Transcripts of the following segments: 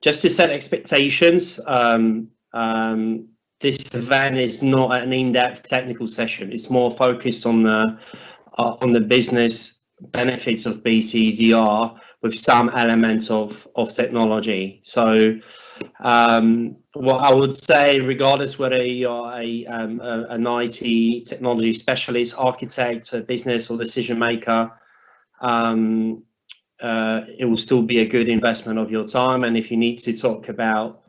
Just to set expectations, this event is not an in-depth technical session. It's more focused on the business benefits of BCDR with some elements of technology. So what I would say, regardless whether you're an IT technology specialist, architect, a business or decision maker, it will still be a good investment of your time. And if you need to talk about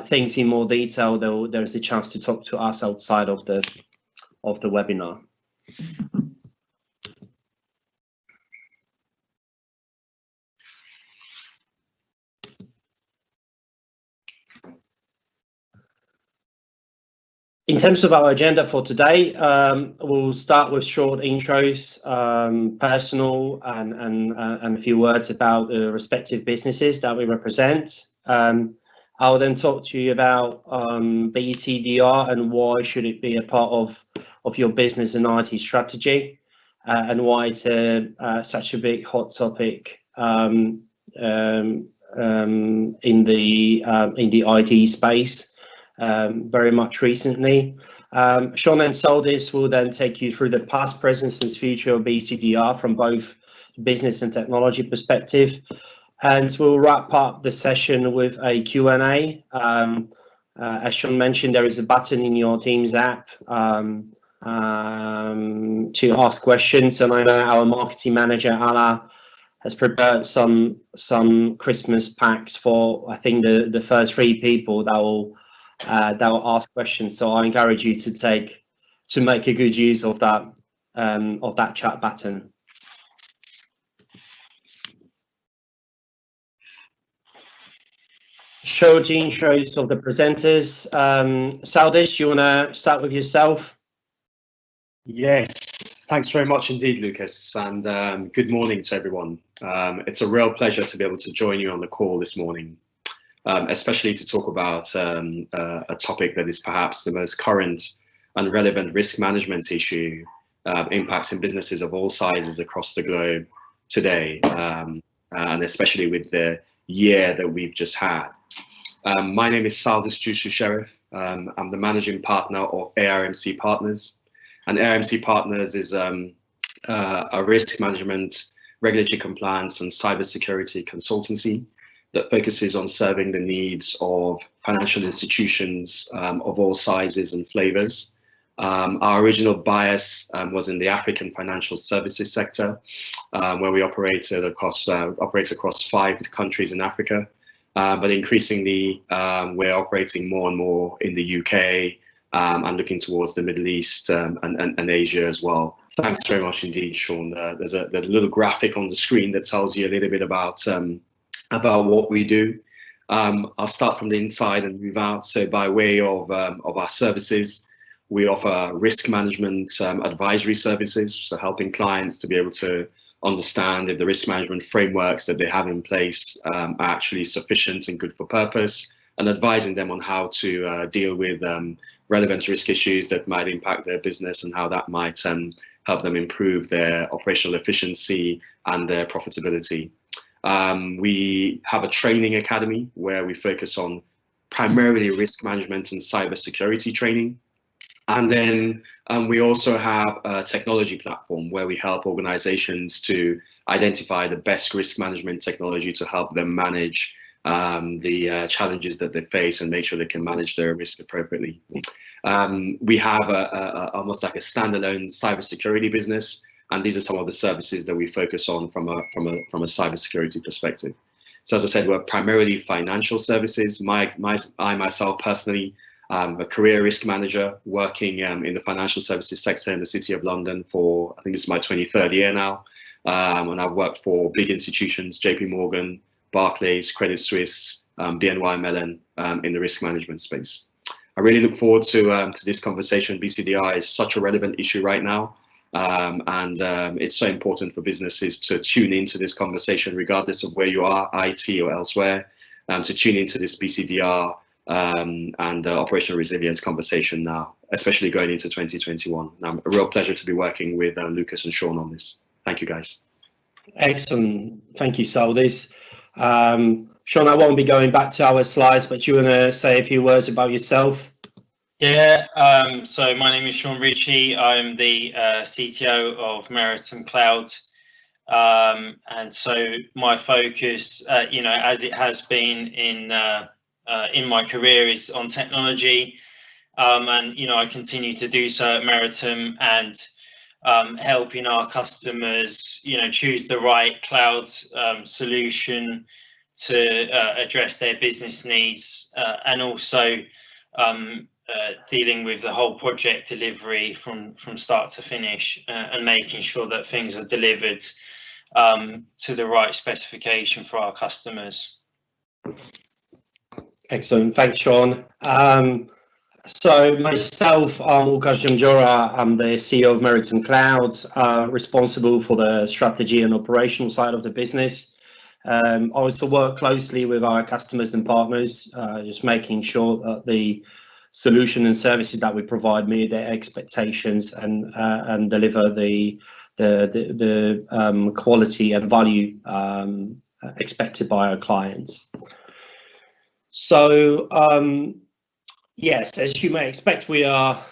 things in more detail, there's a chance to talk to us outside of the webinar. In terms of our agenda for today, we'll start with short intros, personal, and a few words about the respective businesses that we represent. I'll then talk to you about BCDR and why should it be a part of your business and IT strategy, and why it's such a big hot topic in the IT space. Very much recently. Shaun and Saldys will then take you through the past, present, and future of BCDR from both business and technology perspective. And we'll wrap up the session with a Q&A. As Shaun mentioned, there is a button in your Teams app to ask questions. And I know our marketing manager, Anna, has prepared some Christmas packs for, I think, the first 3 people that will ask questions. So I encourage you to make a good use of that chat button. Short intros of the presenters. Saldys, you want to start with yourself? Yes, thanks very much indeed, Lukasz, and good morning to everyone. It's a real pleasure to be able to join you on the call this morning. Especially to talk about a topic that is perhaps the most current and relevant risk management issue impacting businesses of all sizes across the globe today, and especially with the year that we've just had. My name is Saldys Sheriff. I'm the managing partner of ARMC Partners, and ARMC Partners is a risk management, regulatory compliance, and cybersecurity consultancy that focuses on serving the needs of financial institutions of all sizes and flavors. Our original bias was in the African financial services sector, where we operate across 5 countries in Africa. But increasingly, we're operating more and more in the UK and looking towards the Middle East and Asia as well. Thanks very much indeed, Shaun. There's a little graphic on the screen that tells you a little bit about what we do. I'll start from the inside and move out. So by way of our services, we offer risk management advisory services, so helping clients to be able to understand if the risk management frameworks that they have in place are actually sufficient and good for purpose, and advising them on how to deal with relevant risk issues that might impact their business and how that might help them improve their operational efficiency and their profitability. We have a training academy where we focus on primarily risk management and cybersecurity training. And then we also have a technology platform where we help organizations to identify the best risk management technology to help them manage the challenges that they face and make sure they can manage their risk appropriately. We have almost like a standalone cybersecurity business, and these are some of the services that we focus on from a cybersecurity perspective. So as I said, we're primarily financial services. I myself personally, a career risk manager working in the financial services sector in the City of London for, I think it's my 23rd year now. And I've worked for big institutions, JP Morgan, Barclays, Credit Suisse, BNY Mellon in the risk management space. I really look forward to this conversation. BCDR is such a relevant issue right now. And it's so important for businesses to tune into this conversation, regardless of where you are, IT or elsewhere, to tune into this BCDR and operational resilience conversation now, especially going into 2021. And a real pleasure to be working with Lukasz and Shaun on this. Thank you, guys. Excellent. Thank you, Saldys. Shaun, I won't be going back to our slides, but you want to say a few words about yourself? Yeah, so my name is Shaun Ritchie. I'm the CTO of Meritum Cloud. And so my focus, as it has been in my career, is on technology. And, I continue to do so at Meritum, and helping our customers, choose the right cloud solution to address their business needs, and also dealing with the whole project delivery from start to finish, and making sure that things are delivered to the right specification for our customers. Excellent, thanks, Shaun. So myself, I'm Lukasz Dziomdziora. I'm the CEO of Meritum Cloud, responsible for the strategy and operational side of the business. I also work closely with our customers and partners, just making sure that the solution and services that we provide meet their expectations and deliver the quality and value expected by our clients. So yes, as you may expect, we are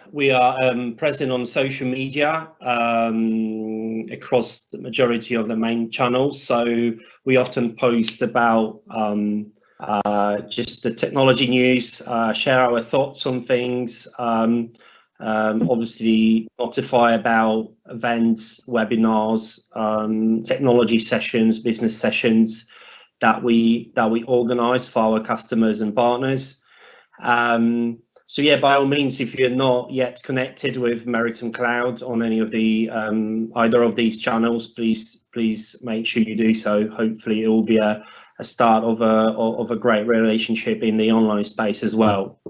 present on social media across the majority of the main channels. So we often post about just the technology news, share our thoughts on things, obviously notify about events, webinars, technology sessions, business sessions that we organize for our customers and partners. So yeah, by all means, if you're not yet connected with Meritum Cloud on any of the either of these channels, please make sure you do so. Hopefully it will be a start of a great relationship in the online space as well.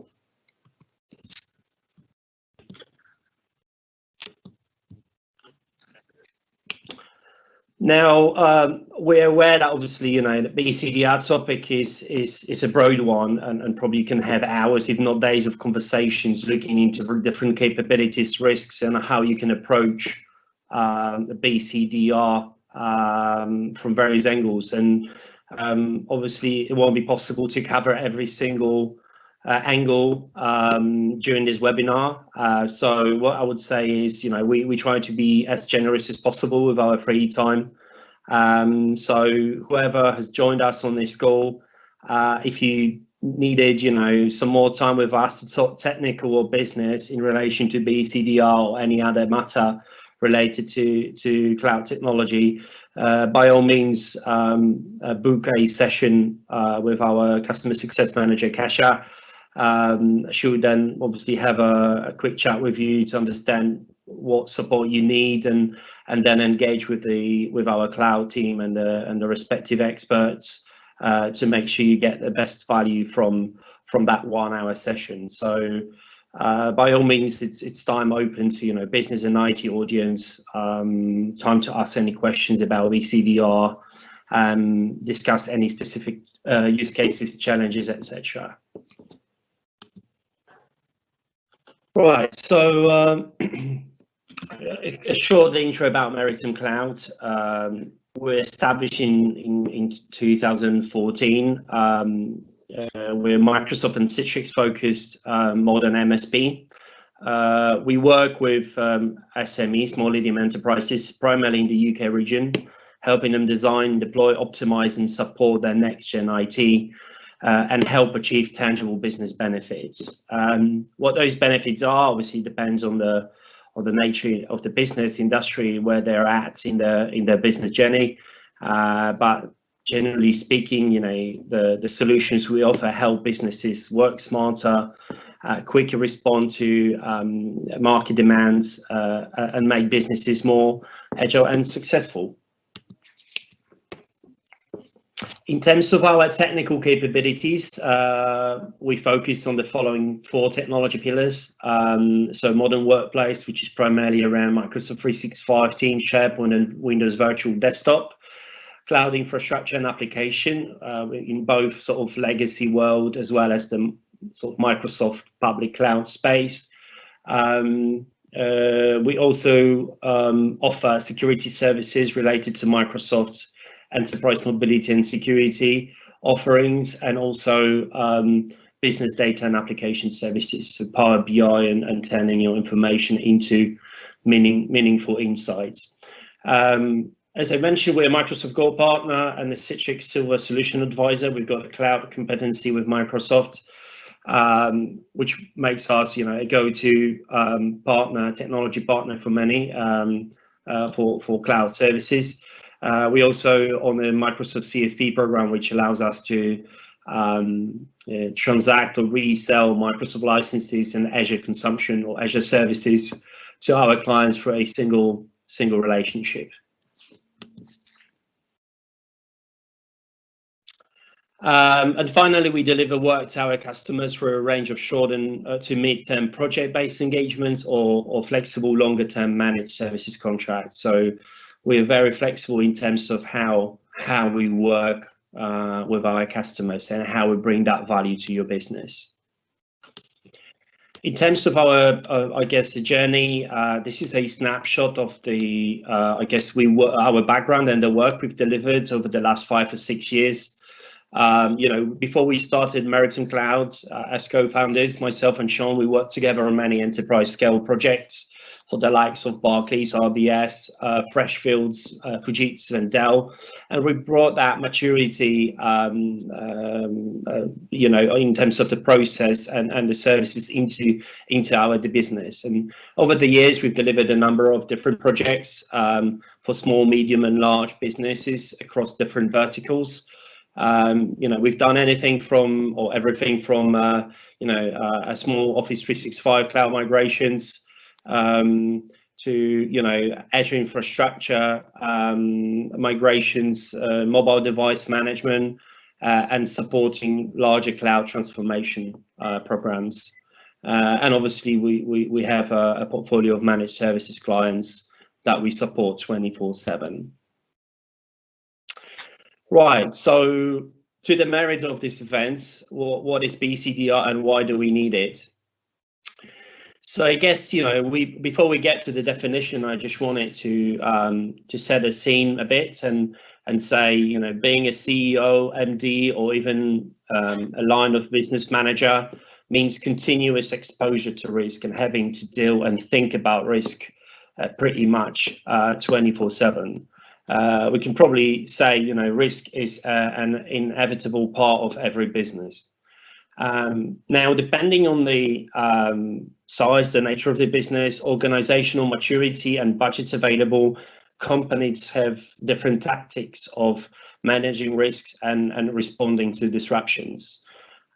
Now, we're aware that obviously, the BCDR topic is a broad one, and probably can have hours, if not days, of conversations looking into different capabilities, risks, and how you can approach the BCDR from various angles. And obviously, it won't be possible to cover every single angle during this webinar. So what I would say is, we try to be as generous as possible with our free time. So whoever has joined us on this call, if you needed, some more time with us to talk technical or business in relation to BCDR or any other matter related to cloud technology, by all means, book a session with our customer success manager, Kasia. She would then obviously have a quick chat with you to understand what support you need, and then engage with our cloud team and the respective experts to make sure you get the best value from that 1 hour session. So by all means, it's time open to business and IT audience, time to ask any questions about BCDR and discuss any specific use cases, challenges, etc. Right, so a short intro about Meritum Cloud. We're established in 2014. We're Microsoft and Citrix focused modern MSP. We work with SMEs, small medium enterprises, primarily in the UK region, helping them design, deploy, optimize, and support their next-gen IT. And help achieve tangible business benefits. What those benefits are obviously depends on the nature of the business industry, where they're at in their business journey. But generally speaking, the solutions we offer help businesses work smarter, quicker respond to market demands, and make businesses more agile and successful. In terms of our technical capabilities, we focus on the following 4 technology pillars. So modern workplace, which is primarily around Microsoft 365, Teams, SharePoint, and Windows Virtual Desktop. Cloud infrastructure and application in both sort of legacy world as well as the sort of Microsoft public cloud space. We also offer security services related to Microsoft enterprise mobility and security, offerings, and also business data and application services, so Power BI and turning your information into meaningful insights. As I mentioned, we're a Microsoft Gold partner and a Citrix Silver Solution Advisor. We've got a cloud competency with Microsoft, which makes us, a go-to partner, technology partner for many for cloud services. We also on the Microsoft CSP program, which allows us to transact or resell Microsoft licenses and Azure consumption or Azure services to our clients for a single relationship. And finally, we deliver work to our customers for a range of short and to mid-term project-based engagements or flexible longer-term managed services contracts. So we're very flexible in terms of how we work with our customers and how we bring that value to your business. In terms of our, the journey, this is a snapshot of the, our background and the work we've delivered over the last 5 or 6 years. Before we started Maritime Clouds as co-founders, myself and Shaun, we worked together on many enterprise scale projects for the likes of Barclays, RBS, Freshfields, Fujitsu and Dell. And we brought that maturity, in terms of the process and the services into our business. And over the years, we've delivered a number of different projects for small, medium and large businesses across different verticals. We've done anything from, or everything from, a small Office 365 cloud migrations to, Azure infrastructure migrations, mobile device management, and supporting larger cloud transformation programs. And obviously, we have a portfolio of managed services clients that we support 24/7. Right, so to the merit of this event, what is BCDR and why do we need it? So I guess, before we get to the definition, I just wanted to set a scene a bit and say, being a CEO, MD, or even a line of business manager means continuous exposure to risk and having to deal and think about risk pretty much 24/7. We can probably say, risk is an inevitable part of every business. Now, depending on the size, the nature of the business, organizational maturity and budgets available, companies have different tactics of managing risks and responding to disruptions.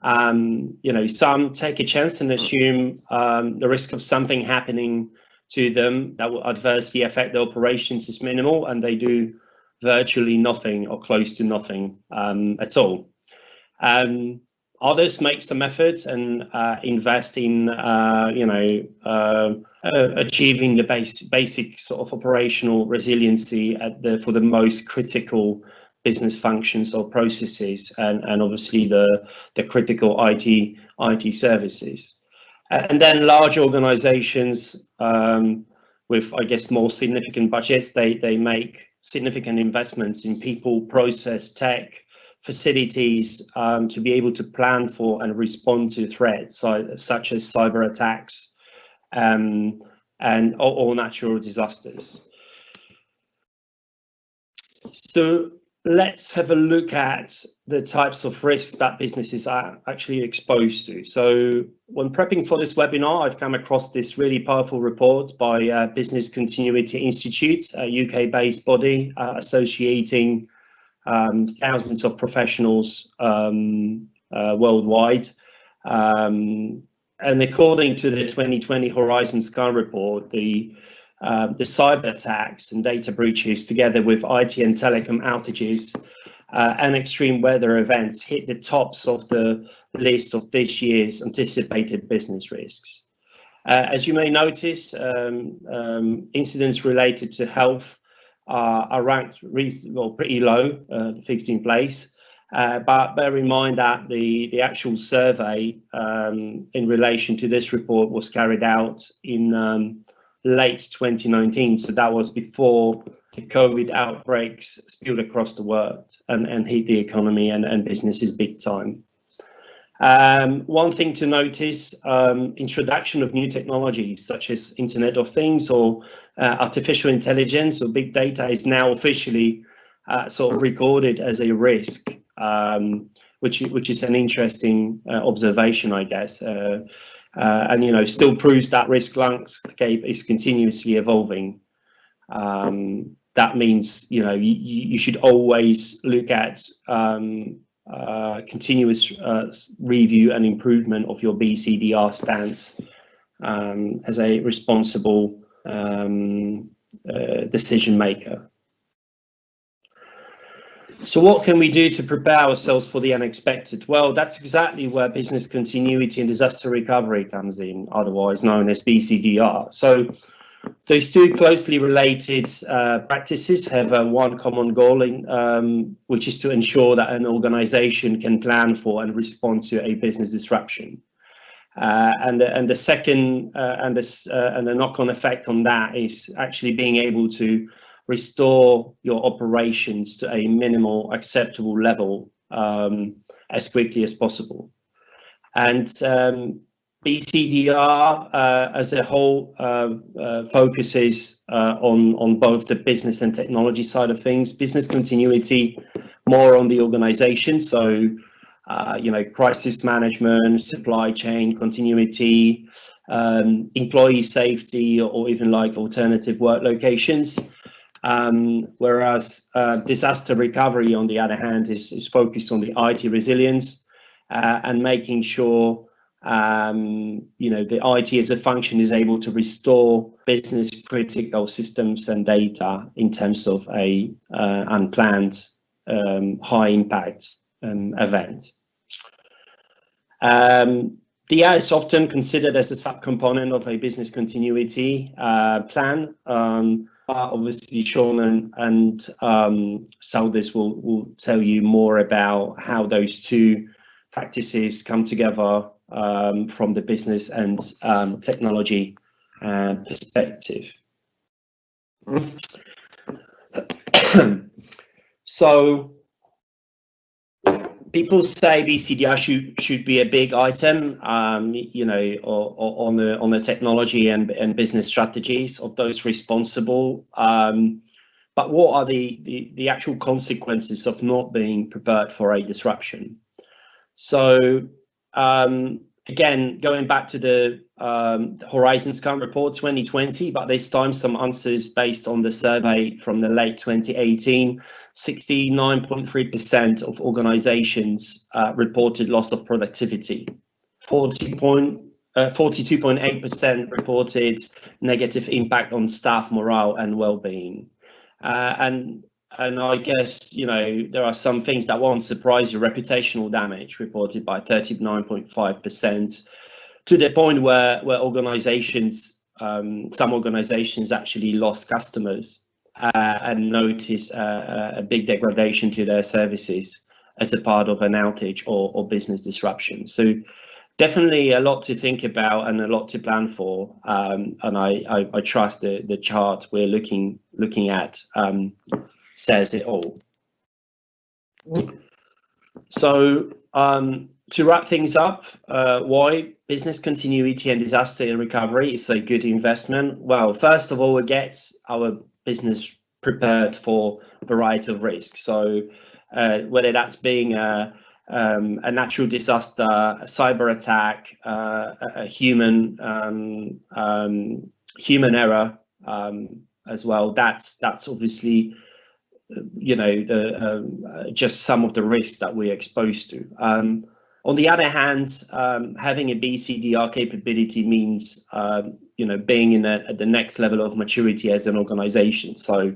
Some take a chance and assume the risk of something happening to them that will adversely affect their operations is minimal, and they do virtually nothing or close to nothing at all. Others make some efforts and invest in, achieving the basic sort of operational resiliency for the most critical business functions or processes, and obviously the critical IT services. And then large organizations with, I guess, more significant budgets, they make significant investments in people, process, tech, facilities to be able to plan for and respond to threats such as cyber attacks and or natural disasters. So let's have a look at the types of risks that businesses are actually exposed to. So when prepping for this webinar, I've come across this really powerful report by Business Continuity Institute, a UK-based body associating thousands of professionals worldwide. And according to the 2020 Horizon Sky report, the cyber attacks and data breaches, together with IT and telecom outages and extreme weather events, hit the tops of the list of this year's anticipated business risks. As you may notice, incidents related to health are ranked pretty low, 15th place. But bear in mind that the actual survey in relation to this report was carried out in late 2019, so that was before the COVID outbreaks spilled across the world and hit the economy and businesses big time. One thing to notice, introduction of new technologies such as Internet of Things or artificial intelligence or big data is now officially sort of recorded as a risk, which is an interesting observation, I guess, and you know, still proves that risk landscape is continuously evolving. That means, you know, you should always look at continuous review and improvement of your BCDR stance as a responsible decision maker. So what can we do to prepare ourselves for the unexpected? Well, that's exactly where business continuity and disaster recovery comes in, otherwise known as BCDR. So those two closely related practices have one common goal, which is to ensure that an organization can plan for and respond to a business disruption. And the second and the knock-on effect on that is actually being able to restore your operations to a minimal acceptable level as quickly as possible. And BCDR as a whole focuses on both the business and technology side of things. Business continuity more on the organization, so you know, crisis management, supply chain continuity, employee safety, or even like alternative work locations. Whereas disaster recovery, on the other hand, is focused on the IT resilience and making sure you know, the IT as a function is able to restore business critical systems and data in terms of a unplanned high impact event. DR is often considered as a subcomponent of a business continuity plan. Obviously, Shaun and Saldys will tell you more about how those two practices come together from the business and technology perspective. So people say BCDR should be a big item, you know, or on the technology and business strategies of those responsible. But what are the actual consequences of not being prepared for a disruption? So again, going back to the Horizon Scan report 2020, but this time some answers based on the survey from the late 2018. 69.3% of organizations reported loss of productivity. 42.8% reported negative impact on staff morale and well-being. And I guess, you know, there are some things that won't surprise you. Reputational damage reported by 39.5%, to the point where organizations, some organizations actually lost customers and noticed a big degradation to their services as a part of an outage or business disruption. So definitely a lot to think about and a lot to plan for. And I trust the chart we're looking at says it all. So to wrap things up, why business continuity and disaster recovery is a good investment? Well, first of all, it gets our business prepared for a variety of risks. So whether that's being a natural disaster, a cyber attack, a human error as well, that's obviously, you know, just some of the risks that we're exposed to. On the other hand, having a BCDR capability means, you know, being at the next level of maturity as an organization. So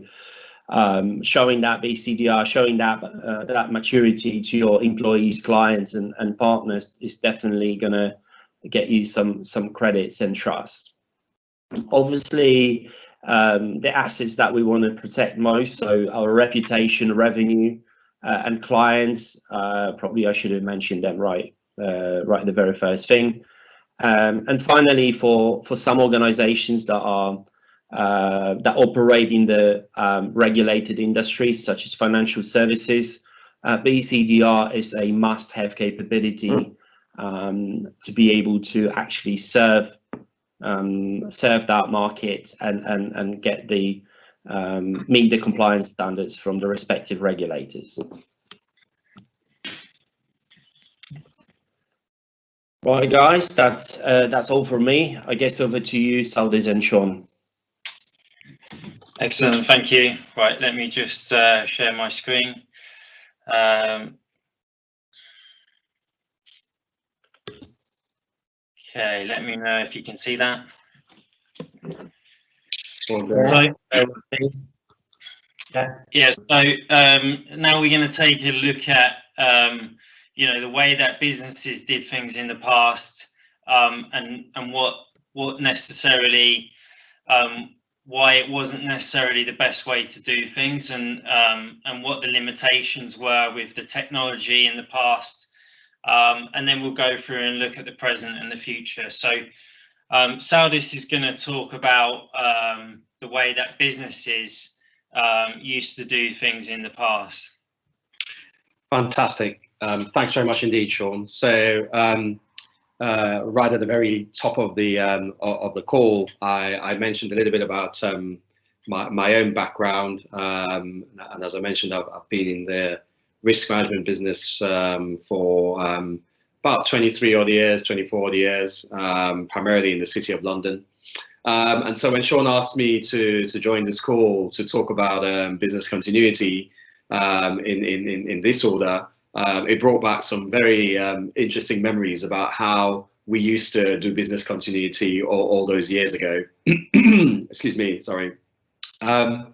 showing that BCDR, showing that maturity to your employees, clients, and partners is definitely going to get you some credits and trust. Obviously, the assets that we want to protect most, so our reputation, revenue, and clients, probably I should have mentioned them right the very first thing. And finally, for some organizations that are that operate in the regulated industries such as financial services. BCDR is a must-have capability to be able to actually serve that market and get the meet the compliance standards from the respective regulators. Right, guys, that's all from me. I guess over to you, Saldys and Shaun. Excellent, thank you. Right, let me just share my screen. Okay, let me know if you can see that. Yeah, so now we're going to take a look at you know, the way that businesses did things in the past, and what necessarily why it wasn't necessarily the best way to do things, and what the limitations were with the technology in the past, and then we'll go through and look at the present and the future. So Saldys is going to talk about the way that businesses used to do things in the past. Fantastic. Thanks very much indeed, Shaun. So right at the very top of the call, I mentioned a little bit about my own background, and as I mentioned, I've been in the risk management business for about 23 odd years, 24 odd years, primarily in the City of London. And so when Shaun asked me to join this call to talk about business continuity in this order, it brought back some very interesting memories about how we used to do business continuity all those years ago. Excuse me, sorry. And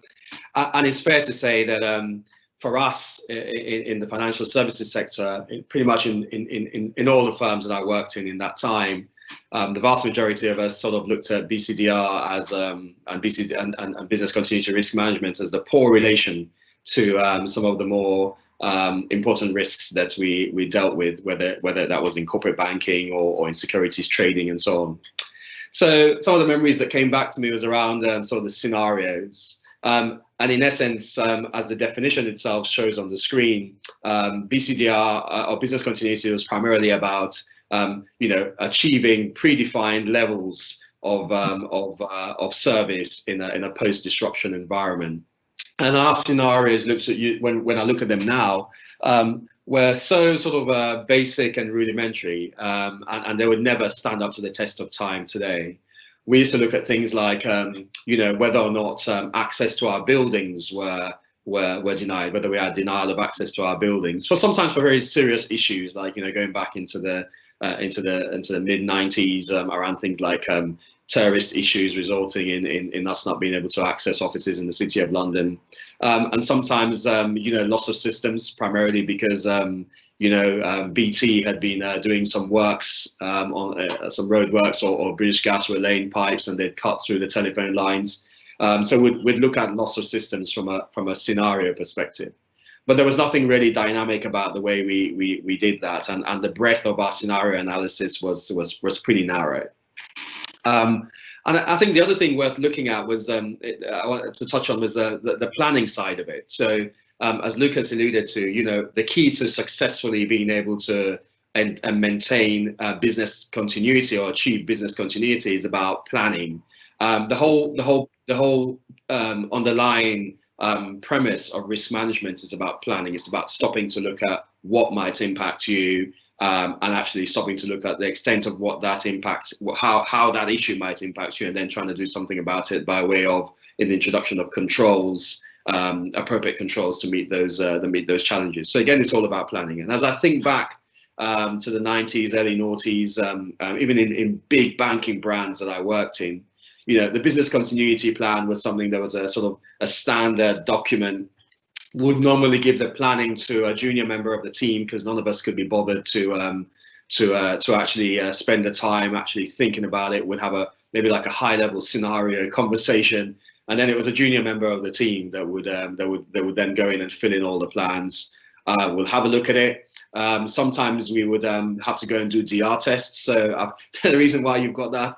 it's fair to say that for us in the financial services sector, pretty much in all the firms that I worked in that time, the vast majority of us sort of looked at BCDR as and business continuity risk management as the poor relation to some of the more important risks that we dealt with, whether that was in corporate banking or in securities trading and so on. So some of the memories that came back to me was around sort of the scenarios. And in essence, as the definition itself shows on the screen, BCDR or business continuity was primarily about you know, achieving predefined levels of service in a post-disruption environment. And our scenarios looked at you when I look at them now, were so sort of basic and rudimentary, and they would never stand up to the test of time today. We used to look at things like, you know, whether or not access to our buildings were denied, whether we had denial of access to our buildings, sometimes for very serious issues, like, you know, going back into the mid-90s, around things like terrorist issues resulting in us not being able to access offices in the City of London, and sometimes you know, loss of systems, primarily because you know, BT had been doing some works on some road works, or British Gas were laying pipes and they'd cut through the telephone lines. So we'd look at loss of systems from a scenario perspective. But there was nothing really dynamic about the way we did that, and the breadth of our scenario analysis was pretty narrow. And I think the other thing worth looking at was I wanted to touch on was the planning side of it. So as Lukasz alluded to, you know, the key to successfully being able to and maintain business continuity or achieve business continuity is about planning. The whole underlying premise of risk management is about planning. It's about stopping to look at what might impact you, and actually stopping to look at the extent of what that impacts, how that issue might impact you, and then trying to do something about it by way of the introduction of controls, appropriate controls to meet those challenges. So again, it's all about planning. And as I think back to the 90s, early noughties, even in big banking brands that I worked in, you know, the business continuity plan was something that was a sort of a standard document, would normally give the planning to a junior member of the team, because none of us could be bothered to actually spend the time actually thinking about it. Would have maybe like a high level scenario conversation, and then it was a junior member of the team that would then go in and fill in all the plans. We'll have a look at it, Sometimes we would have to go and do DR tests. So the reason why you've got that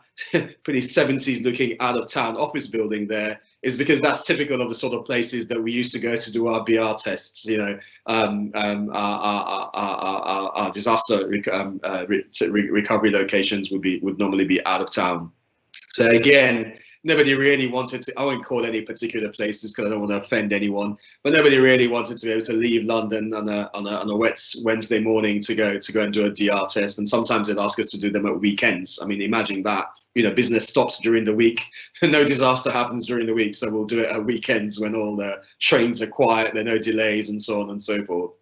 pretty 70s looking out of town office building there is because that's typical of the sort of places that we used to go to do our BR tests. You know, our disaster recovery locations would normally be out of town. So again, nobody really wanted to, I won't call any particular places because I don't want to offend anyone, but nobody really wanted to be able to leave London on a wet Wednesday morning to go and do a DR test. And sometimes they'd ask us to do them at weekends. I mean, imagine that, you know, business stops during the week, no disaster happens during the week. So we'll do it at weekends when all the trains are quiet, there are no delays and so on and so forth.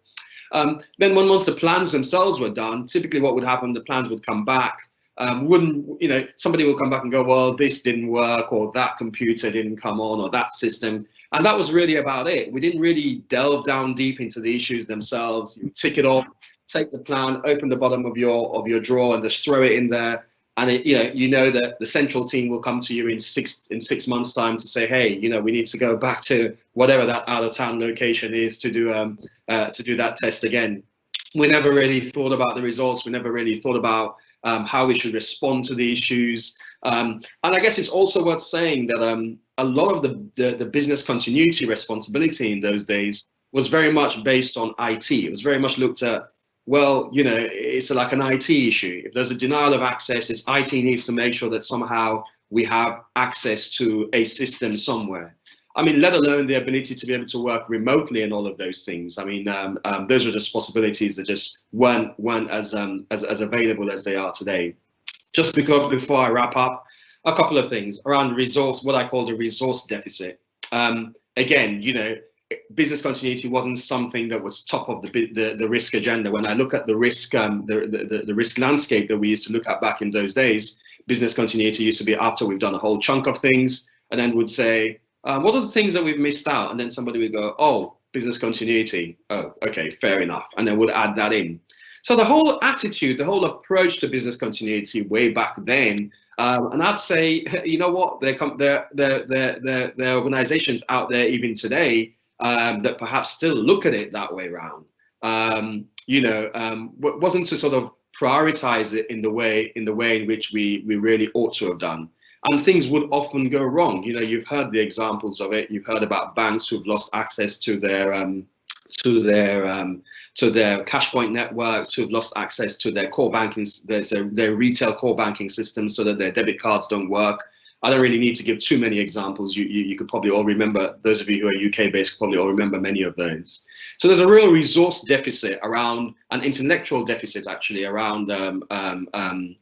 Then once the plans themselves were done, typically what would happen, the plans would come back. Somebody will come back and go, well, this didn't work, or that computer didn't come on, or that system. And that was really about it. We didn't really delve down deep into the issues themselves. You tick it off, take the plan, open the bottom of your drawer and just throw it in there. And you know that the central team will come to you in 6 months' time to say, hey, you know, we need to go back to whatever that out of town location is to do that test again. We never really thought about the results. We never really thought about how we should respond to the issues. And I guess it's also worth saying that a lot of the business continuity responsibility in those days was very much based on IT. It was very much looked at, well, you know, it's like an IT issue. If there's a denial of access, it's IT needs to make sure that somehow we have access to a system somewhere. I mean, let alone the ability to be able to work remotely and all of those things. I mean, those are just possibilities that just weren't as available as they are today. Just because before I wrap up, a couple of things around resource, what I call the resource deficit. Again, you know, business continuity wasn't something that was top of the risk agenda. When I look at the risk, the risk landscape that we used to look at back in those days, business continuity used to be after we've done a whole chunk of things, and then would say, what are the things that we've missed out? And then somebody would go, oh, business continuity. Oh, okay, fair enough. And then would add that in. So the whole attitude, the whole approach to business continuity way back then, and I'd say, you know what, there are organizations out there even today that perhaps still look at it that way around. Wasn't to sort of prioritize it in the way in which we really ought to have done. And things would often go wrong. You know, you've heard the examples of it. You've heard about banks who've lost access to their cash point networks, who've lost access to their core banking, their retail core banking systems, so that their debit cards don't work. I don't really need to give too many examples. You could probably all remember, those of you who are UK based probably all remember many of those. So there's a real resource deficit around, an intellectual deficit actually around the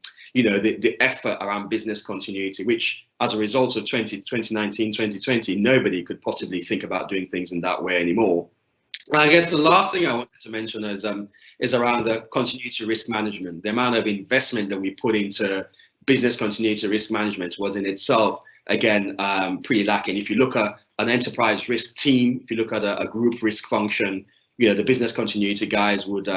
effort around business continuity, which as a result of 2019, 2020, nobody could possibly think about doing things in that way anymore. And I guess the last thing I wanted to mention is around the continuity risk management. The amount of investment that we put into business continuity risk management was in itself, again, pretty lacking. If you look at an enterprise risk team, if you look at a group risk function, you know, the business continuity guys would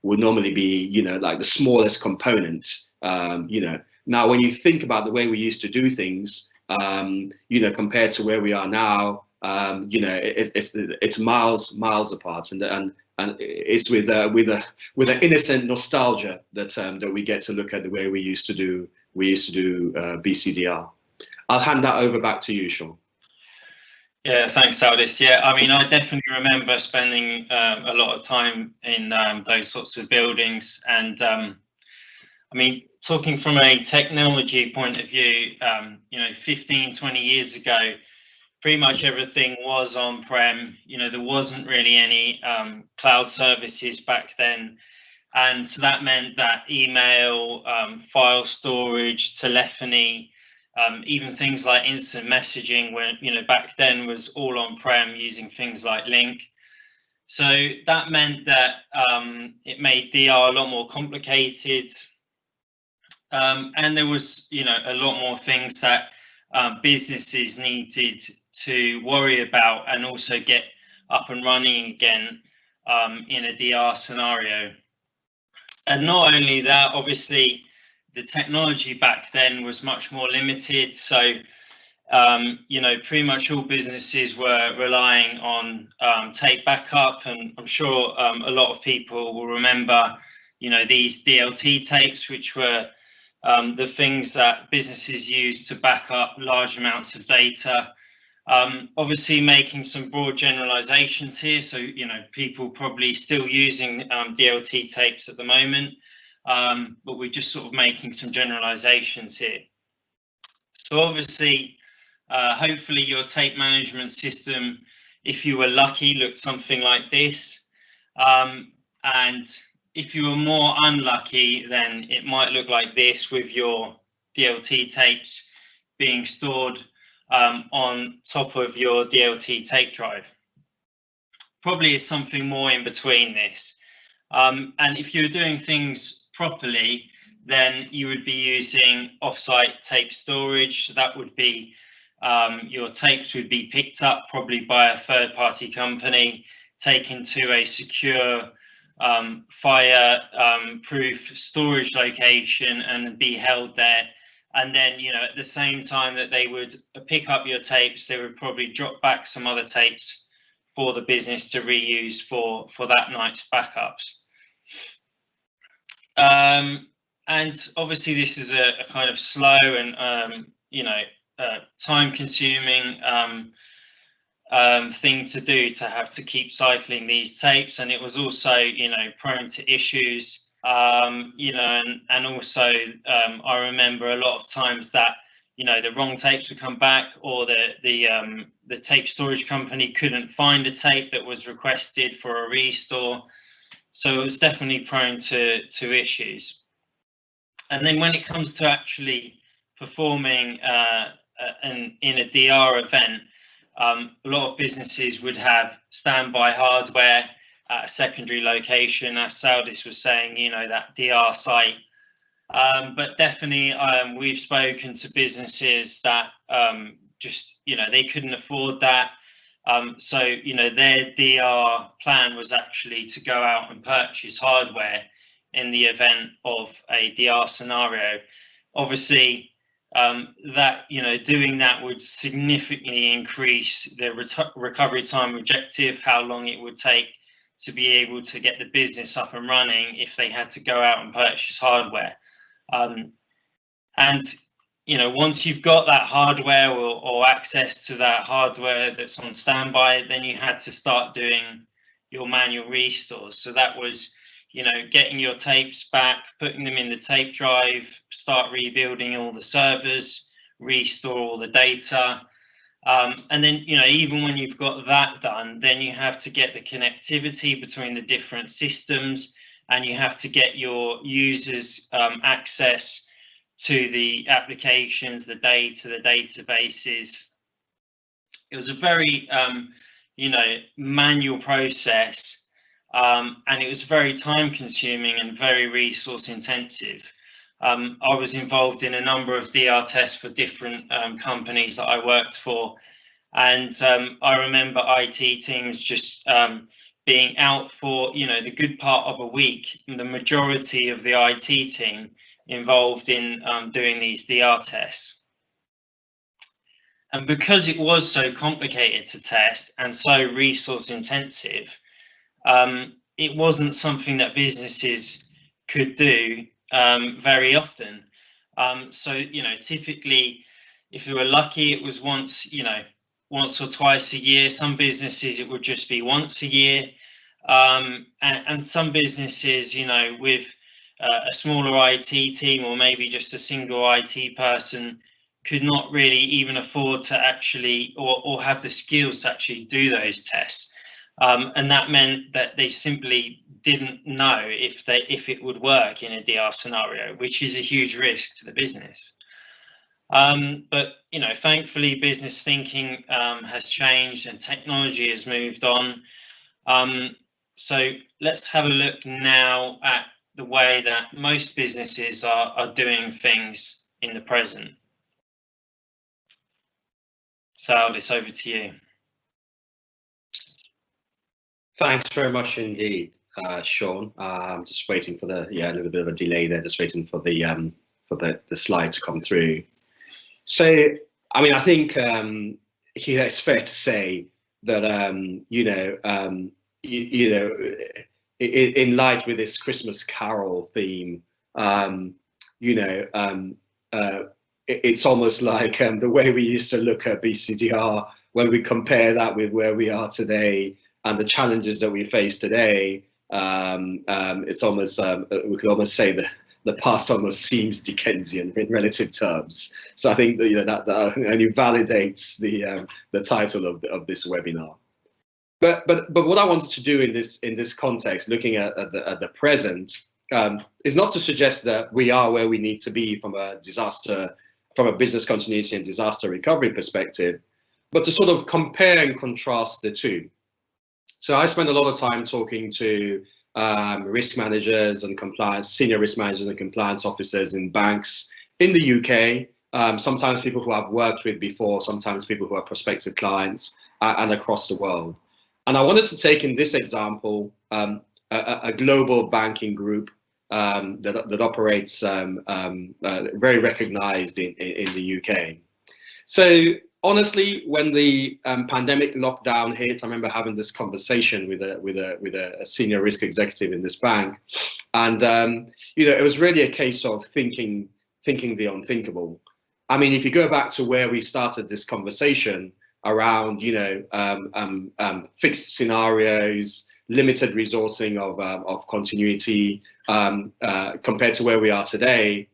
normally be, you know, like the smallest component. Now when you think about the way we used to do things, compared to where we are now, it's miles apart, and it's with an innocent nostalgia that we get to look at the way we used to do BCDR. I'll hand that over back to you, Shaun. Yeah, thanks, Saldys. Yeah, I mean, I definitely remember spending a lot of time in those sorts of buildings, and I mean, talking from a technology point of view, 15, 20 years ago, pretty much everything was on-prem. You know, there wasn't really any cloud services back then. And so that meant that email, file storage, telephony, even things like instant messaging, when, you know, back then was all on-prem using things like Link. So that meant that it made DR a lot more complicated. And there was, you know, a lot more things that businesses needed to worry about and also get up and running again in a DR scenario. And not only that, obviously, the technology back then was much more limited. So you know, pretty much all businesses were relying on tape backup, and I'm sure a lot of people will remember, you know, these DLT tapes, which were the things that businesses use to back up large amounts of data. Obviously making some broad generalizations here, so you know, people probably still using DLT tapes at the moment, but we're just sort of making some generalizations here. So obviously, hopefully your tape management system, if you were lucky, looked something like this, and if you were more unlucky, then it might look like this, with your DLT tapes being stored on top of your DLT tape drive. Probably is something more in between this. And if you're doing things properly, then you would be using offsite tape storage. So that would be your tapes would be picked up probably by a third-party company, taken to a secure fire-proof storage location and be held there. And then, you know, at the same time that they would pick up your tapes, they would probably drop back some other tapes for the business to reuse for that night's backups. And obviously this is a kind of slow and, you know, time-consuming thing to do, to have to keep cycling these tapes. And it was also, you know, prone to issues. You know, and also I remember a lot of times that, you know, the wrong tapes would come back, or the tape storage company couldn't find a tape that was requested for a restore. So it was definitely prone to issues. And then when it comes to actually performing in a DR event, a lot of businesses would have standby hardware at a secondary location, as Saldys was saying, you know, that DR site. But definitely we've spoken to businesses that just, you know, they couldn't afford that. So, you know, their DR plan was actually to go out and purchase hardware in the event of a DR scenario. Obviously, that, you know, doing that would significantly increase the recovery time objective, how long it would take to be able to get the business up and running if they had to go out and purchase hardware. And, you know, once you've got that hardware or access to that hardware that's on standby, then you had to start doing your manual restores. So that was, you know, getting your tapes back, putting them in the tape drive, start rebuilding all the servers, restore all the data. And then, you know, even when you've got that done, then you have to get the connectivity between the different systems, and you have to get your users access to the applications, the data, the databases. It was a very, you know, manual process, and it was very time consuming and very resource intensive. I was involved in a number of DR tests for different companies that I worked for, and I remember IT teams just being out for, you know, the good part of a week. The majority of the IT team involved in doing these DR tests. And because it was so complicated to test and so resource intensive, it wasn't something that businesses could do very often. So, you know, typically, if you were lucky, it was once or twice a year. Some businesses, it would just be once a year. And some businesses, you know, with a smaller IT team, or maybe just a single IT person, could not really even afford to actually, or have the skills to actually do those tests. And that meant that they simply didn't know if it would work in a DR scenario, which is a huge risk to the business. But, you know, thankfully business thinking has changed and technology has moved on. So let's have a look now at the way that most businesses are doing things in the present. Saldys, over to you. Thanks very much indeed, Shaun. I'm just waiting for a little bit of a delay there, just waiting for the slide to come through. So I mean, I think it's fair to say that in light with this Christmas Carol theme, it's almost like the way we used to look at BCDR when we compare that with where we are today and the challenges that we face today. It's almost we could almost say that the past almost seems Dickensian in relative terms. So I think that only validates the title of this webinar. But what I wanted to do in this context, looking at the present, is not to suggest that we are where we need to be from a business continuity and disaster recovery perspective, but to sort of compare and contrast the two. So I spend a lot of time talking to risk managers and senior risk managers and compliance officers in banks in the UK, sometimes people who I've worked with before, sometimes people who are prospective clients, and across the world. And I wanted to take in this example a global banking group that operates very recognized in the UK. So honestly, when the pandemic lockdown hit, I remember having this conversation with a senior risk executive in this bank, and it was really a case of thinking the unthinkable. I mean, if you go back to where we started this conversation around fixed scenarios, limited resourcing of continuity compared to where we are today,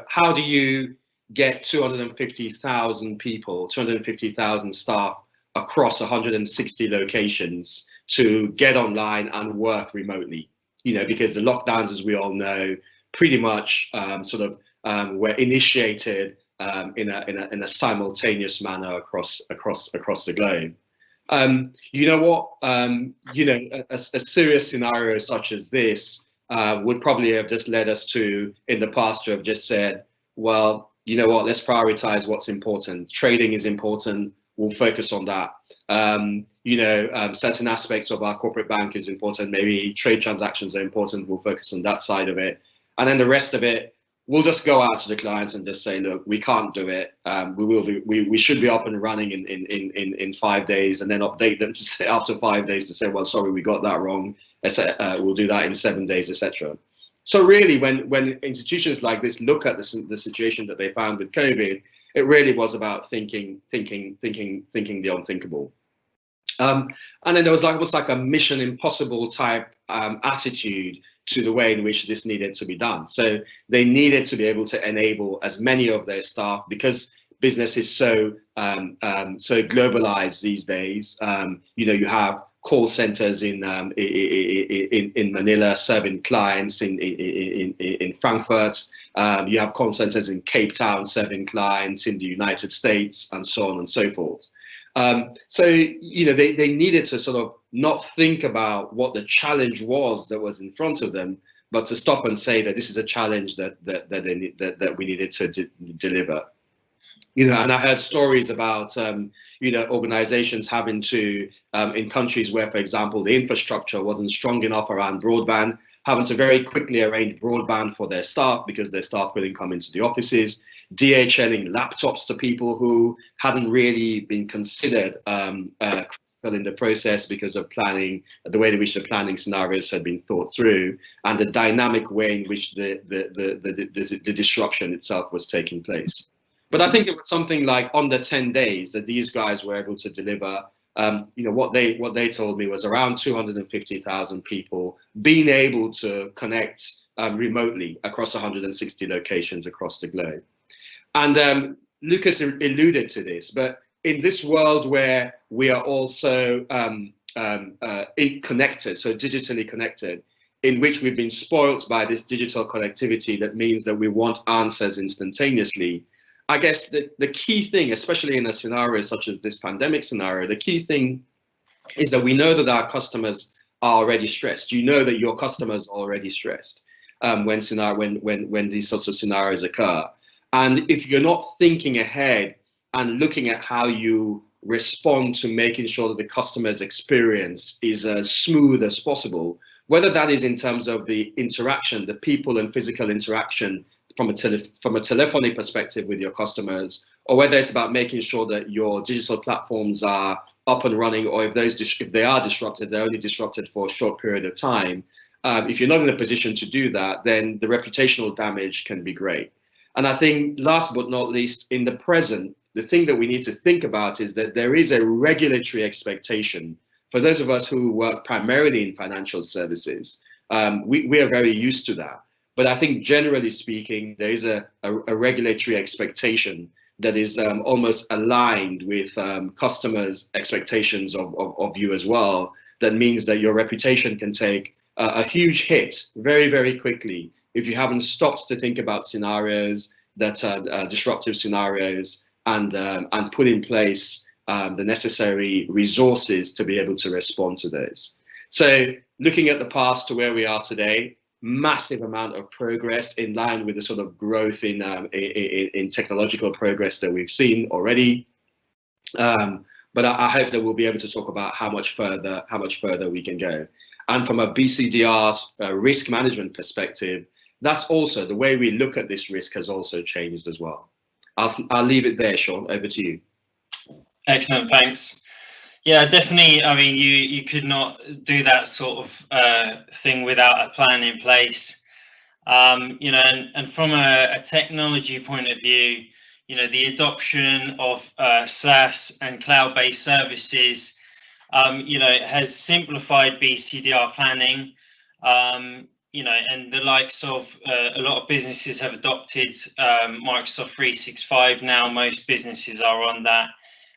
how do you get 250,000 people, 250,000 staff across 160 locations to get online and work remotely? Because the lockdowns, as we all know, pretty much were initiated in a simultaneous manner across the globe. A serious scenario such as this would probably have just led us to, in the past, to have just said, well, you know what, let's prioritize what's important. Trading is important, we'll focus on that. Certain aspects of our corporate bank is important, maybe trade transactions are important, we'll focus on that side of it. And then the rest of it, we'll just go out to the clients and just say, look, we can't do it. We should be up and running in 5 days, and then update them to say after 5 days to say, well, sorry, we got that wrong. We'll do that in 7 days, etc. So really, when institutions like this look at the situation that they found with COVID, it really was about thinking the unthinkable. And then there was almost like a mission impossible type attitude to the way in which this needed to be done. So they needed to be able to enable as many of their staff, because business is so globalized these days. You have call centers in Manila serving clients in Frankfurt. You have call centers in Cape Town serving clients in the United States, and so on and so forth. So they needed to sort of not think about what the challenge was that was in front of them, but to stop and say that this is a challenge that we needed to deliver. And I heard stories about organizations having to in countries where, for example, the infrastructure wasn't strong enough around broadband, having to very quickly arrange broadband for their staff because their staff couldn't come into the offices, DHLing laptops to people who hadn't really been considered critical in the process because of planning, the way in which the planning scenarios had been thought through, and the dynamic way in which the disruption itself was taking place. But I think it was something like under 10 days that these guys were able to deliver. What they told me was around 250,000 people being able to connect remotely across 160 locations across the globe. And Lukasz alluded to this, but in this world where we are also connected, so digitally connected, in which we've been spoilt by this digital connectivity that means that we want answers instantaneously, I guess the key thing, especially in a scenario such as this pandemic scenario, the key thing is that we know that our customers are already stressed. You know that your customers are already stressed when these sorts of scenarios occur. And if you're not thinking ahead and looking at how you respond to making sure that the customer's experience is as smooth as possible, whether that is in terms of the interaction, the people and physical interaction from a telephony perspective with your customers, or whether it's about making sure that your digital platforms are up and running, or if they are disrupted, they're only disrupted for a short period of time. If you're not in a position to do that, then the reputational damage can be great. And I think last but not least, in the present, the thing that we need to think about is that there is a regulatory expectation for those of us who work primarily in financial services. We are very used to that. But I think generally speaking, there is a regulatory expectation that is almost aligned with customers' expectations of you as well. That means that your reputation can take a huge hit very, very quickly if you haven't stopped to think about scenarios that are disruptive scenarios and put in place the necessary resources to be able to respond to those. So looking at the past to where we are today, massive amount of progress in line with the sort of growth in technological progress that we've seen already. But I hope that we'll be able to talk about how much further we can go. And from a BCDR risk management perspective, that's also the way we look at this risk has also changed as well. I'll leave it there, Shaun. Over to you. Excellent, thanks. Yeah, definitely. I mean, you could not do that sort of thing without a plan in place. You know, and from a technology point of view, you know, the adoption of SaaS and cloud-based services, you know, has simplified BCDR planning. You know, and the likes of a lot of businesses have adopted Microsoft 365 now. Most businesses are on that.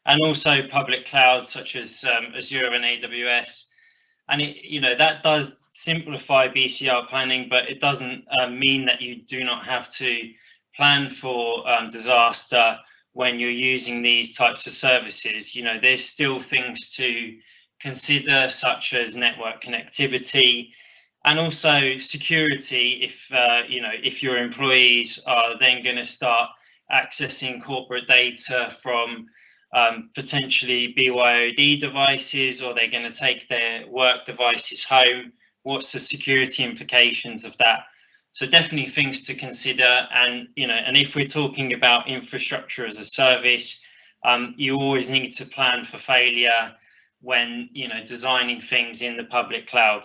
And also public clouds such as Azure and AWS. And you know, that does simplify BCDR planning, but it doesn't mean that you do not have to plan for disaster when you're using these types of services. You know, there's still things to consider, such as network connectivity and also security. If you know, if your employees are then going to start accessing corporate data from potentially BYOD devices, or they're going to take their work devices home, what's the security implications of that? So definitely things to consider. And you know, and if we're talking about infrastructure as a service, you always need to plan for failure when, you know, designing things in the public cloud.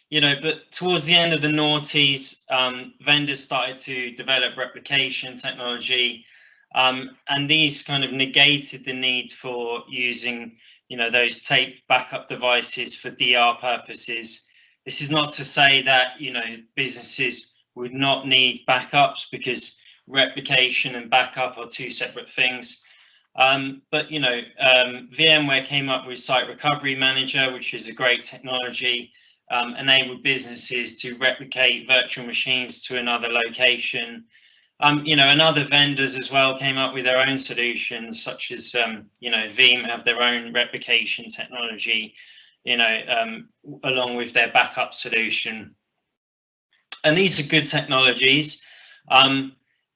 You know, but towards the end of the noughties, vendors started to develop replication technology. And these kind of negated the need for using, you know, those tape backup devices for DR purposes. This is not to say that, you know, businesses would not need backups, because replication and backup are two separate things. But, you know, VMware came up with Site Recovery Manager, which is a great technology, enabled businesses to replicate virtual machines to another location. You know, and other vendors as well came up with their own solutions, such as, you know, Veeam have their own replication technology, you know, along with their backup solution. And these are good technologies,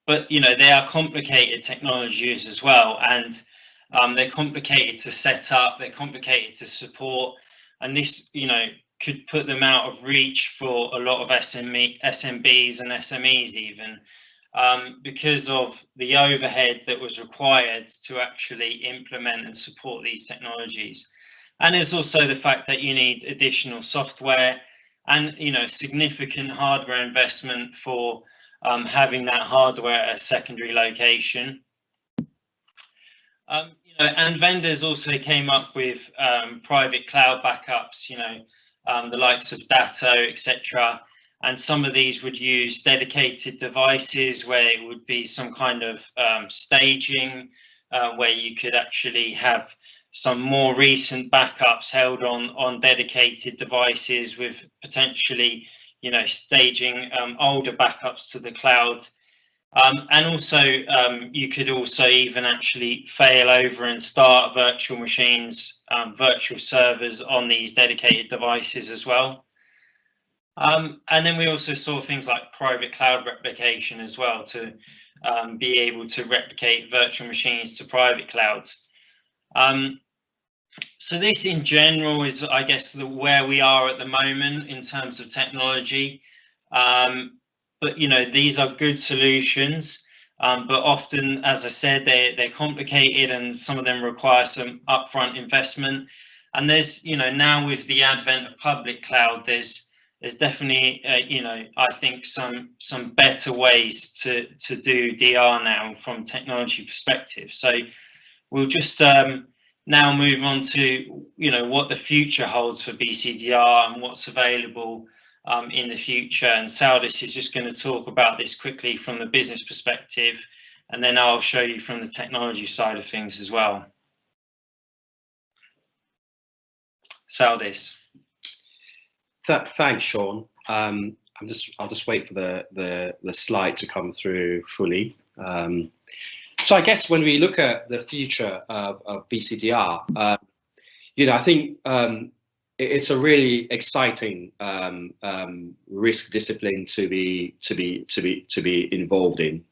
but, you know, they are complicated technologies as well. And they're complicated to set up, they're complicated to support. And this, you know, could put them out of reach for a lot of SMBs and SMEs even. Because of the overhead that was required to actually implement and support these technologies. And there's also the fact that you need additional software and, you know, significant hardware investment for having that hardware at a secondary location. You know, and vendors also came up with private cloud backups, you know, the likes of Datto, etc. And some of these would use dedicated devices where it would be some kind of staging where you could actually have some more recent backups held on dedicated devices, with potentially, you know, staging older backups to the cloud. And also you could also even actually fail over and start virtual machines, virtual servers on these dedicated devices as well. And then we also saw things like private cloud replication as well, to be able to replicate virtual machines to private clouds. So this in general is, I guess, where we are at the moment in terms of technology. But, you know, these are good solutions. but often, as I said, they're complicated, and some of them require some upfront investment. And there's, now with the advent of public cloud, there's definitely, I think some better ways to do DR now from technology perspective. So we'll just now move on to, what the future holds for BCDR and what's available in the future. And Saldys is just going to talk about this quickly from the business perspective, and then I'll show you from the technology side of things as well. Saldys. Thanks, Shaun. I'll just wait for the slide to come through fully. So I guess when we look at the future of BCDR, I think it's a really exciting risk discipline to be involved in.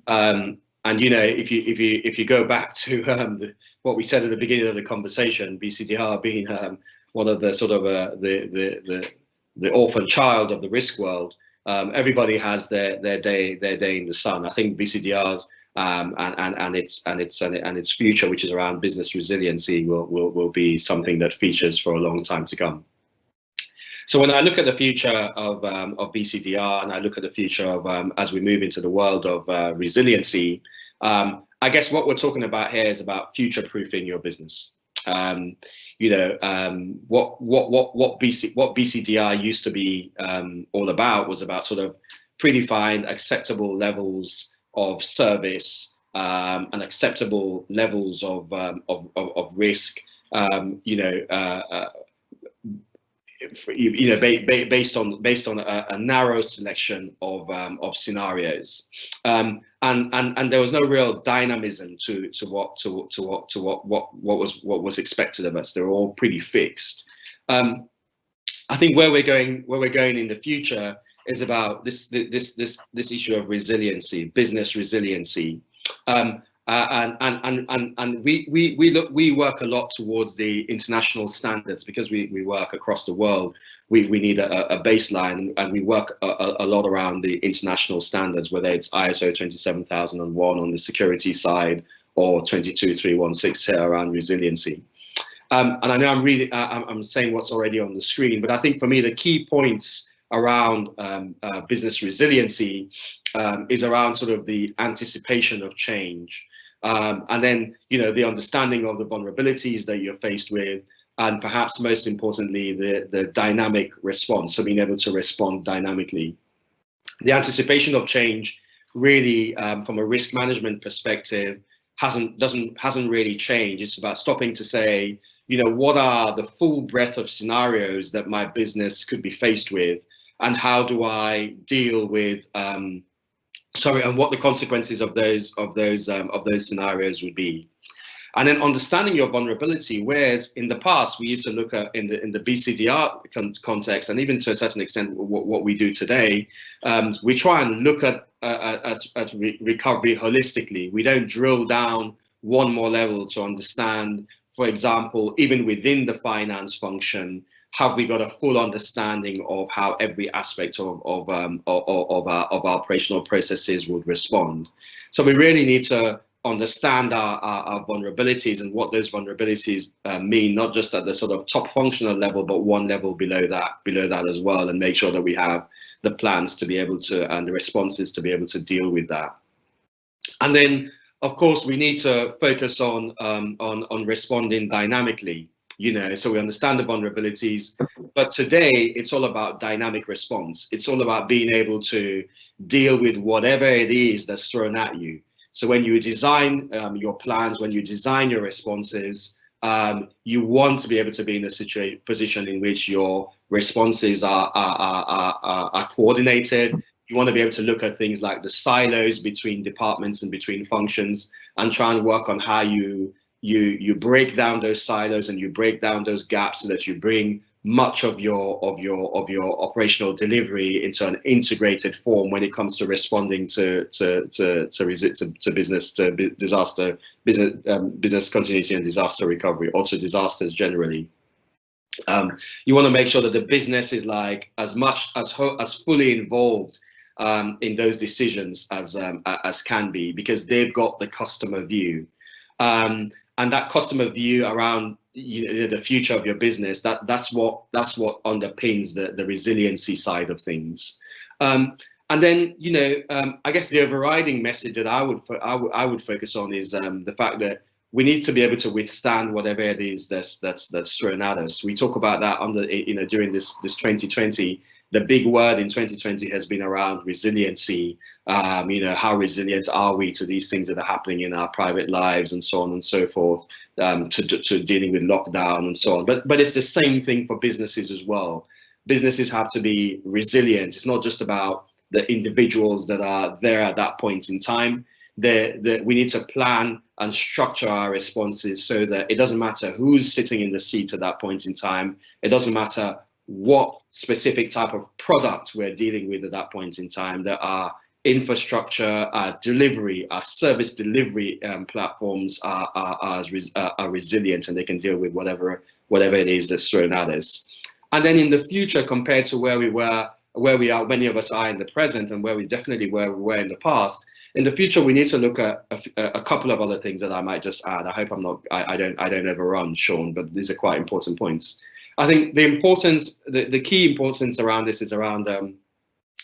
And if you go back to what we said at the beginning of the conversation, BCDR being one of the sort of the orphan child of the risk world, everybody has their day in the sun. I think BCDR's and its future, which is around business resiliency, will be something that features for a long time to come. So when I look at the future of BCDR, and I look at the future of as we move into the world of resiliency, I guess what we're talking about here is about future-proofing your business. What BCDR used to be all about was about sort of predefined acceptable levels of service and acceptable levels of risk. Based on a narrow selection of scenarios, and there was no real dynamism to what was expected of us. They were all pretty fixed. I think where we're going in the future is about this issue of resiliency, business resiliency. And we work a lot towards the international standards because we work across the world. We need a baseline, and we work a lot around the international standards, whether it's ISO 27001 on the security side or 22316 here around resiliency. And I know I'm saying what's already on the screen, but I think for me the key points around business resiliency is around sort of the anticipation of change. And then, the understanding of the vulnerabilities that you're faced with, and perhaps most importantly, the dynamic response, so being able to respond dynamically. The anticipation of change really, from a risk management perspective, hasn't really changed. It's about stopping to say, what are the full breadth of scenarios that my business could be faced with, and how do I deal with and what the consequences of those scenarios would be. And then understanding your vulnerability, whereas in the past we used to look at in the BCDR context, and even to a certain extent what we do today, we try and look at recovery holistically. We don't drill down one more level to understand, for example, even within the finance function, have we got a full understanding of how every aspect of our operational processes would respond. So we really need to understand our vulnerabilities and what those vulnerabilities mean, not just at the sort of top functional level, but one level below that as well, and make sure that we have the plans to be able to, and the responses to be able to deal with that. And then, of course, we need to focus on responding dynamically. So we understand the vulnerabilities, but today it's all about dynamic response. It's all about being able to deal with whatever it is that's thrown at you. So when you design your plans, when you design your responses, you want to be able to be in a position in which your responses are coordinated. You want to be able to look at things like the silos between departments and between functions, and try and work on how you break down those silos and you break down those gaps, so that you bring much of your operational delivery into an integrated form when it comes to responding to business continuity and disaster recovery, or to disasters generally. You want to make sure that the business is like as fully involved in those decisions as can be, because they've got the customer view, and that customer view around the future of your business. That's what underpins the resiliency side of things. And then, I guess the overriding message that I would focus on is the fact that we need to be able to withstand whatever it is that's thrown at us. We talk about that during this 2020. The big word in 2020 has been around resiliency. How resilient are we to these things that are happening in our private lives and so on and so forth, to dealing with lockdown and so on. But it's the same thing for businesses as well. Businesses have to be resilient. It's not just about the individuals that are there at that point in time. We need to plan and structure our responses so that it doesn't matter who's sitting in the seat at that point in time. It doesn't matter what specific type of product we're dealing with at that point in time, that our infrastructure, our delivery, our service delivery platforms are resilient, and they can deal with whatever it is that's thrown at us. And then in the future, compared to where we are, many of us are in the present, and where we were in the past, in the future, we need to look at a couple of other things that I might just add. I hope I don't overrun, Shaun, but these are quite important points. I think the key importance around this is around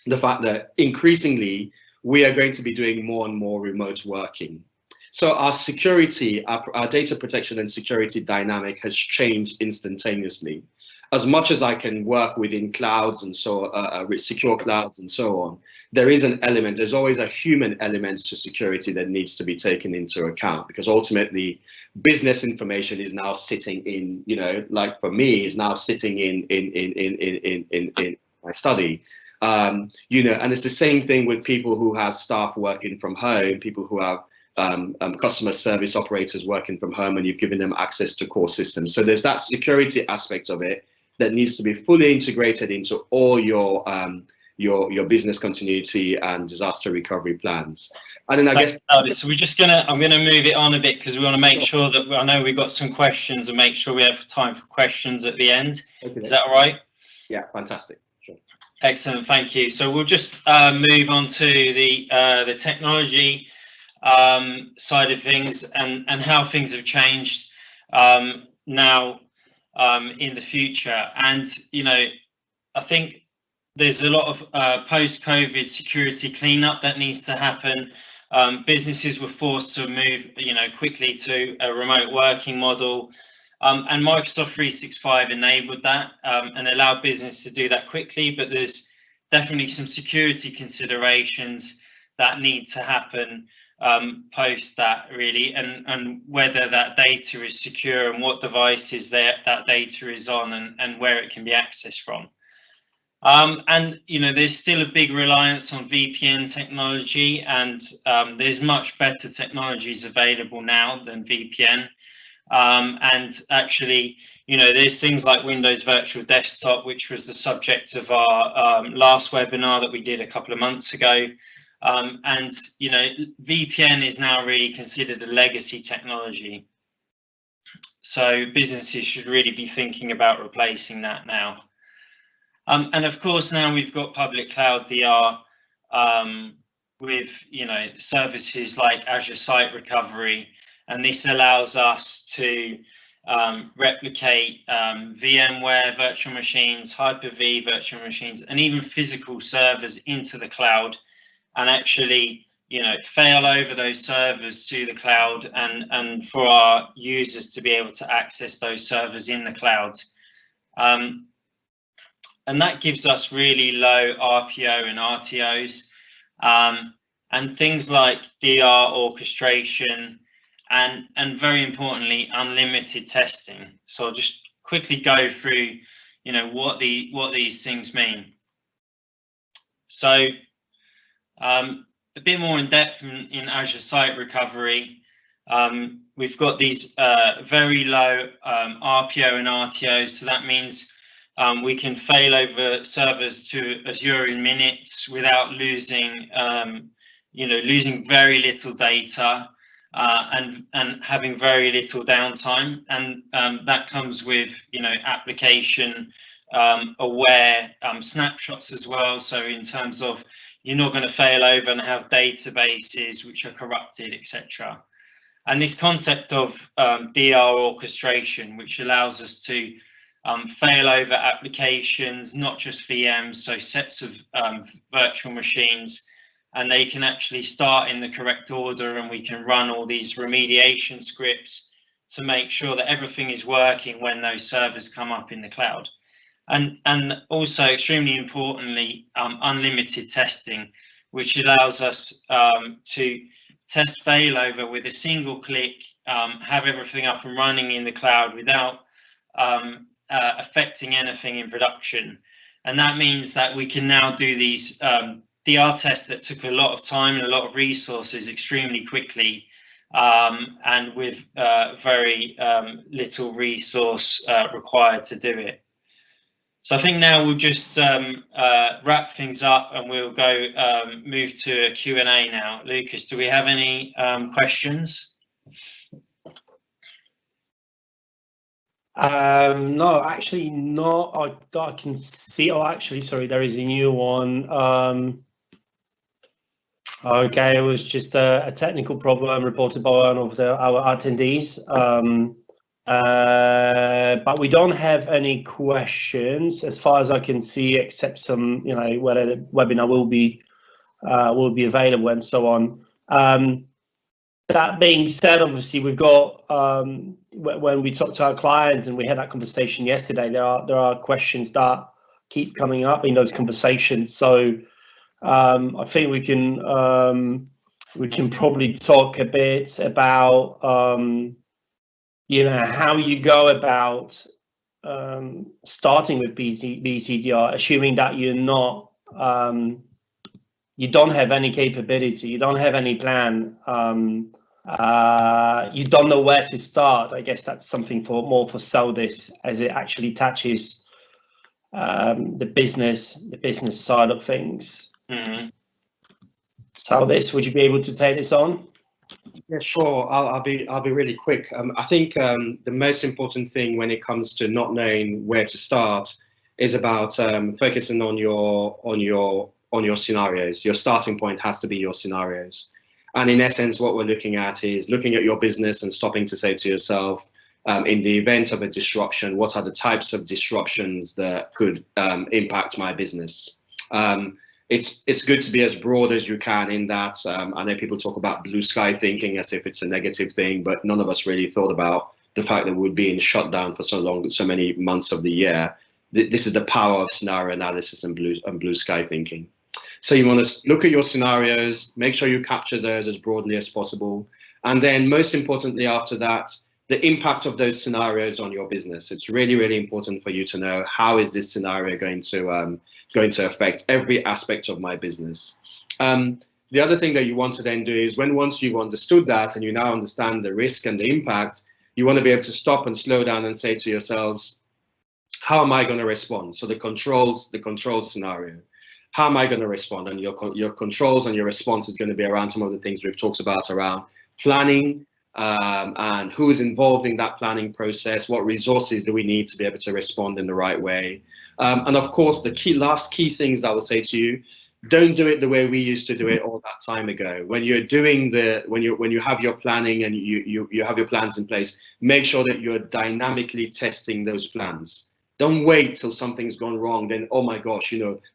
the fact that increasingly we are going to be doing more and more remote working. So our security, our data protection and security dynamic has changed instantaneously. As much as I can work within clouds and secure clouds and so on, there's always a human element to security that needs to be taken into account, because ultimately business information is now sitting in, like for me, is now sitting in my study. And it's the same thing with people who have staff working from home, people who have customer service operators working from home, and you've given them access to core systems. So there's that security aspect of it that needs to be fully integrated into all your business continuity and disaster recovery plans. And then I guess so I'm gonna move it on a bit, because we want to make sure that I know we've got some questions, and make sure we have time for questions at the end. Okay. Is that all right? Yeah, fantastic. Sure. Excellent, thank you. So we'll just move on to the technology side of things, and how things have changed now in the future. And I think there's a lot of post-COVID security cleanup that needs to happen. Businesses were forced to move quickly to a remote working model, and Microsoft 365 enabled that and allowed business to do that quickly. But there's definitely some security considerations that need to happen post that, really, and whether that data is secure, and what devices that data is on, and where it can be accessed from. And there's still a big reliance on VPN technology, and there's much better technologies available now than VPN. And actually, there's things like Windows Virtual Desktop, which was the subject of our last webinar that we did a couple of months ago. And VPN is now really considered a legacy technology. So businesses should really be thinking about replacing that now. And of course, now we've got public cloud DR with services like Azure Site Recovery, and this allows us to replicate VMware virtual machines, Hyper-V virtual machines, and even physical servers into the cloud, and actually fail over those servers to the cloud, and for our users to be able to access those servers in the cloud. And that gives us really low RPO and RTOs, and things like DR orchestration, and very importantly, unlimited testing. So I'll just quickly go through what these things mean. So a bit more in depth in Azure Site Recovery, we've got these very low RPO and RTOs. So that means we can fail over servers to Azure in minutes without losing losing very little data, and having very little downtime. And that comes with application aware snapshots as well. So in terms of you're not going to fail over and have databases which are corrupted, etc. And this concept of DR orchestration, which allows us to fail over applications, not just VMs, so sets of virtual machines, and they can actually start in the correct order, and we can run all these remediation scripts to make sure that everything is working when those servers come up in the cloud. And also, extremely importantly, unlimited testing, which allows us to test failover with a single click, have everything up and running in the cloud without affecting anything in production. And that means that we can now do these DR tests that took a lot of time and a lot of resources extremely quickly, and with very little resource required to do it. So I think now we'll just wrap things up, and we'll go move to a Q&A now. Lukasz, do we have any questions? No, actually not. I can see. Oh, actually, sorry, there is a new one. Okay, it was just a technical problem reported by one of our attendees. But we don't have any questions as far as I can see, except some, whether the webinar will be available and so on. That being said, obviously we've got when we talk to our clients, and we had that conversation yesterday, there are questions that keep coming up in those conversations. So I think we can probably talk a bit about how you go about starting with BCDR, assuming that you're not, you don't have any capability, you don't have any plan, you don't know where to start. I guess that's something more for Saldys, as it actually touches the business side of things. Mm-hmm. Saldys, would you be able to take this on? Yeah, sure. I'll be really quick. I think the most important thing when it comes to not knowing where to start is about focusing on your scenarios. Your starting point has to be your scenarios. And in essence, what we're looking at is looking at your business and stopping to say to yourself, in the event of a disruption, what are the types of disruptions that could impact my business? It's good to be as broad as you can in that. I know people talk about blue sky thinking as if it's a negative thing, but none of us really thought about the fact that we'd be in shutdown for so many months of the year. This is the power of scenario analysis and blue sky thinking. So you want to look at your scenarios, make sure you capture those as broadly as possible. And then most importantly, after that, the impact of those scenarios on your business. It's really, really important for you to know, how is this scenario going to affect every aspect of my business? The other thing that you want to then do is, once you've understood that and you now understand the risk and the impact, you want to be able to stop and slow down and say to yourselves, how am I going to respond? So the controls scenario. How am I going to respond? And your controls and your response is going to be around some of the things we've talked about around planning, and who is involved in that planning process, what resources do we need to be able to respond in the right way. And of course, the last key things I will say to you, don't do it the way we used to do it all that time ago. When you're doing when you have your planning and you have your plans in place, make sure that you're dynamically testing those plans. Don't wait till something's gone wrong, then, oh my gosh,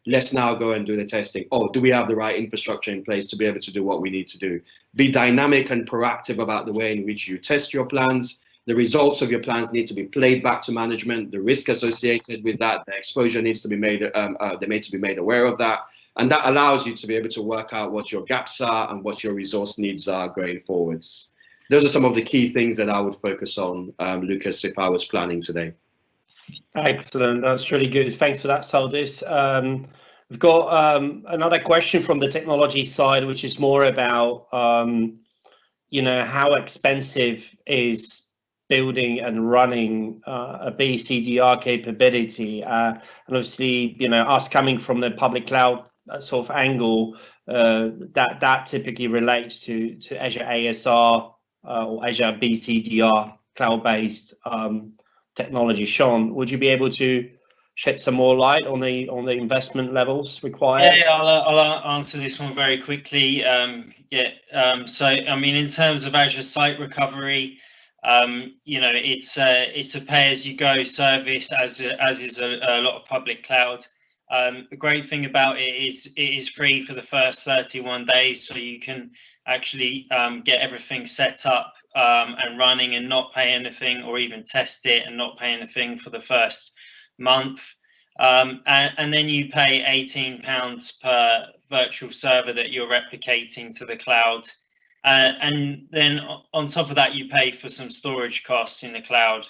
let's now go and do the testing. Oh, do we have the right infrastructure in place to be able to do what we need to do? Be dynamic and proactive about the way in which you test your plans. The results of your plans need to be played back to management. The risk associated with that, the exposure needs to be made, they need to be made aware of that. And that allows you to be able to work out what your gaps are and what your resource needs are going forwards. Those are some of the key things that I would focus on, Lukasz, if I was planning today. Excellent, that's really good. Thanks for that, Saldys. We've got another question from the technology side, which is more about, how expensive is building and running a BCDR capability, and obviously, us coming from the public cloud sort of angle, that typically relates to Azure ASR or Azure BCDR cloud-based technology. Shaun, would you be able to shed some more light on the investment levels required? Yeah, I'll answer this one very quickly. So I mean, in terms of Azure Site Recovery, you know, it's a pay-as-you-go service, as is a lot of public cloud. The great thing about it is it is free for the first 31 days, so you can actually get everything set up and running and not pay anything, or even test it and not pay anything for the first month. And then you pay £18 per virtual server that you're replicating to the cloud. And then on top of that, you pay for some storage costs in the cloud.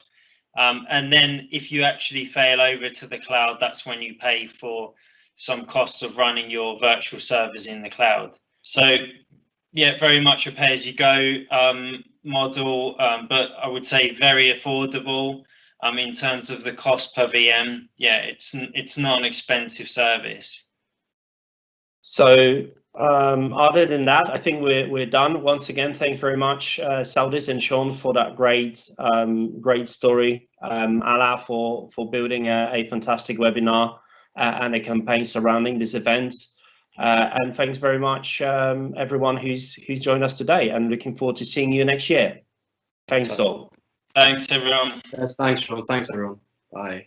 And then if you actually fail over to the cloud, that's when you pay for some costs of running your virtual servers in the cloud. So yeah, very much a pay-as-you-go model, but I would say very affordable. In terms of the cost per VM, yeah, it's not an expensive service. So other than that, I think we're done. Once again, thanks very much, Saldys and Shaun, for that great story. Ala for building a fantastic webinar and a campaign surrounding this event. And thanks very much, everyone who's joined us today. And looking forward to seeing you next year. Thanks all. Thanks, everyone. Yes, thanks, Shaun. Thanks, everyone. Bye.